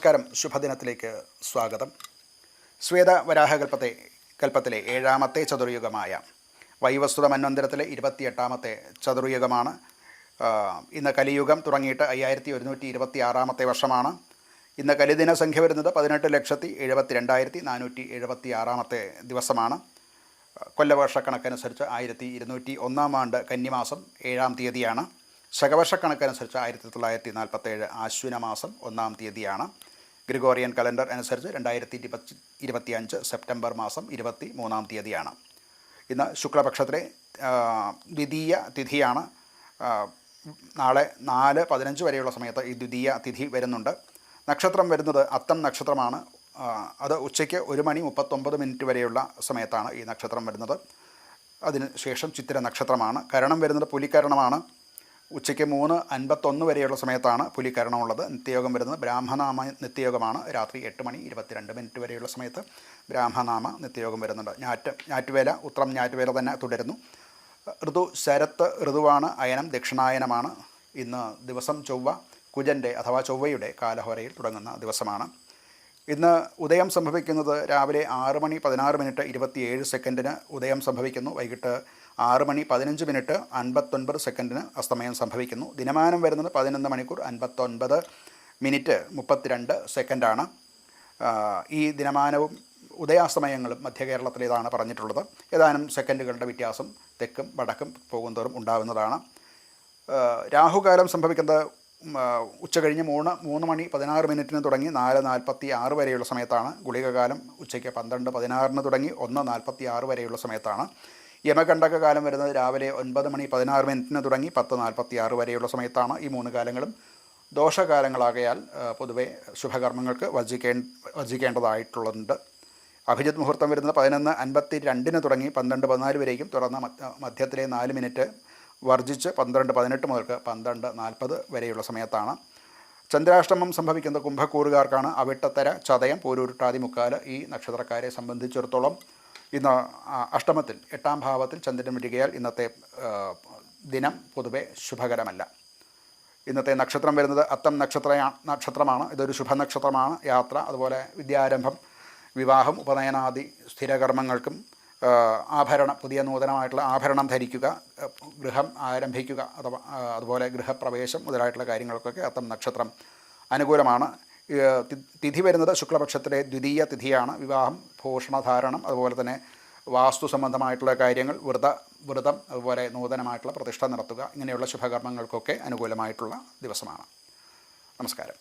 നമസ്കാരം. ശുഭദിനത്തിലേക്ക് സ്വാഗതം. കൽപ്പത്തിലെ 7ാമത്തെ ചതുർയുഗമായ വൈവസ്വത മന്വന്തരത്തിലെ 28ാമത്തെ ചതുർയുഗമാണ്. ഇന്ന് കലിയുഗം തുടങ്ങിയിട്ട് 5126ാമത്തെ വർഷമാണ്. ഇന്ന് കലിദിന സംഖ്യ വരുന്നത് 18,72,476ാമത്തെ ദിവസമാണ്. കൊല്ലവർഷക്കണക്കനുസരിച്ച് 1201 ആണ്ട് കന്നിമാസം 7-ാം തീയതിയാണ്. ശകവർഷക്കണക്കനുസരിച്ച് 1947 ആശ്വിന മാസം 1-ാം തീയതിയാണ്. ഗ്രിഗോറിയൻ കലണ്ടർ അനുസരിച്ച് 2025 സെപ്റ്റംബർ മാസം 23-ാം തീയതിയാണ്. ഇന്ന് ശുക്ലപക്ഷത്തിലെ ദ്വിതീയ തിഥിയാണ്. നാളെ 4:15 വരെയുള്ള സമയത്ത് ഈ ദ്വിതീയ തിഥി വരുന്നുണ്ട്. നക്ഷത്രം വരുന്നത് അത്തം നക്ഷത്രമാണ്. അത് ഉച്ചയ്ക്ക് 1:39 വരെയുള്ള സമയത്താണ് ഈ നക്ഷത്രം വരുന്നത്. അതിന് ശേഷം ചിത്തിര നക്ഷത്രമാണ്. കരണം വരുന്നത് പുലിക്കരണമാണ്. ഉച്ചയ്ക്ക് 3:51 വരെയുള്ള സമയത്താണ് പുലിക്കരണമുള്ളത്. നിത്യയോഗം വരുന്നത് ബ്രാഹ്മനാമ നിത്യയോഗമാണ്. രാത്രി 8:22 വരെയുള്ള സമയത്ത് ബ്രാഹ്മനാമ നിത്യയോഗം വരുന്നുണ്ട്. ഞാറ്റുവേല ഉത്രം ഞാറ്റുവേല തന്നെ തുടരുന്നു. ഋതു ശരത്ത് ഋതുവാണ്. അയനം ദക്ഷിണായനമാണ്. ഇന്ന് ദിവസം ചൊവ്വ കുജൻ്റെ അഥവാ ചൊവ്വയുടെ കാലഹോരയിൽ തുടങ്ങുന്ന ദിവസമാണ്. ഇന്ന് ഉദയം സംഭവിക്കുന്നത് രാവിലെ 6:16:27 ഉദയം സംഭവിക്കുന്നു. വൈകിട്ട് 6:15:59 അസ്തമയം സംഭവിക്കുന്നു. ദിനമാനം വരുന്നത് 11:59:32 ഈ ദിനമാനവും ഉദയാസ്തമയങ്ങളും മധ്യകേരളത്തിലേതാണ് പറഞ്ഞിട്ടുള്ളത്. ഏതാനും സെക്കൻഡുകളുടെ വ്യത്യാസം തെക്കും വടക്കും പോകുന്തോറും ഉണ്ടാകുന്നതാണ്. രാഹുകാലം സംഭവിക്കുന്നത് ഉച്ചകഴിഞ്ഞ് 3:16 തുടങ്ങി 4:46 വരെയുള്ള സമയത്താണ്. ഗുളികകാലം ഉച്ചയ്ക്ക് 12:16 തുടങ്ങി 1:46 വരെയുള്ള സമയത്താണ്. യമകണ്ഠക കാലം വരുന്നത് രാവിലെ 9:16 തുടങ്ങി 10:46 വരെയുള്ള സമയത്താണ്. ഈ 3 കാലങ്ങളും ദോഷകാലങ്ങളാകയാൽ പൊതുവെ ശുഭകർമ്മങ്ങൾക്ക് വർജിക്കേണ്ടതായിട്ടുള്ളതുണ്ട്. അഭിജിത് മുഹൂർത്തം വരുന്നത് 11:52 തുടങ്ങി 12:14 വരേക്കും, തുടർന്ന് മധ്യത്തിലെ 4 മിനിറ്റ് വർജിച്ച് 12:18 മുതൽക്ക് 12:40 വരെയുള്ള സമയത്താണ്. ചന്ദ്രാഷ്ടമം സംഭവിക്കുന്നത് കുംഭക്കൂറുകാർക്കാണ്. അവിട്ടത്തര, ചതയം, പൂരുരുട്ടാതി, മുക്കാല് ഈ നക്ഷത്രക്കാരെ സംബന്ധിച്ചിടത്തോളം ഇന്ന് അഷ്ടമത്തിൽ 8-ാം ഭാവത്തിൽ ചന്ദ്രൻ വരികയാൽ ഇന്നത്തെ ദിനം പൊതുവെ ശുഭകരമല്ല. ഇന്നത്തെ നക്ഷത്രം വരുന്നത് അത്തം നക്ഷത്രമാണ്. ഇതൊരു ശുഭനക്ഷത്രമാണ്. യാത്ര, അതുപോലെ വിദ്യാരംഭം, വിവാഹം, ഉപനയനാദി സ്ഥിരകർമ്മങ്ങൾക്കും പുതിയ നൂതനമായിട്ടുള്ള ആഭരണം ധരിക്കുക, ഗൃഹം ആരംഭിക്കുക, അതുപോലെ ഗൃഹപ്രവേശം മുതലായിട്ടുള്ള കാര്യങ്ങൾക്കൊക്കെ അത്തം നക്ഷത്രം അനുകൂലമാണ്. തിഥി വരുന്നത് ശുക്ലപക്ഷത്തിലെ ദ്വിതീയ തിഥിയാണ്. വിവാഹം, ഭൂഷണധാരണം, അതുപോലെ തന്നെ വാസ്തു സംബന്ധമായിട്ടുള്ള കാര്യങ്ങൾ, വ്രതം, അതുപോലെ നൂതനമായിട്ടുള്ള പ്രതിഷ്ഠ നടത്തുക, ഇങ്ങനെയുള്ള ശുഭകർമ്മങ്ങൾക്കൊക്കെ അനുകൂലമായിട്ടുള്ള ദിവസമാണ്. നമസ്കാരം.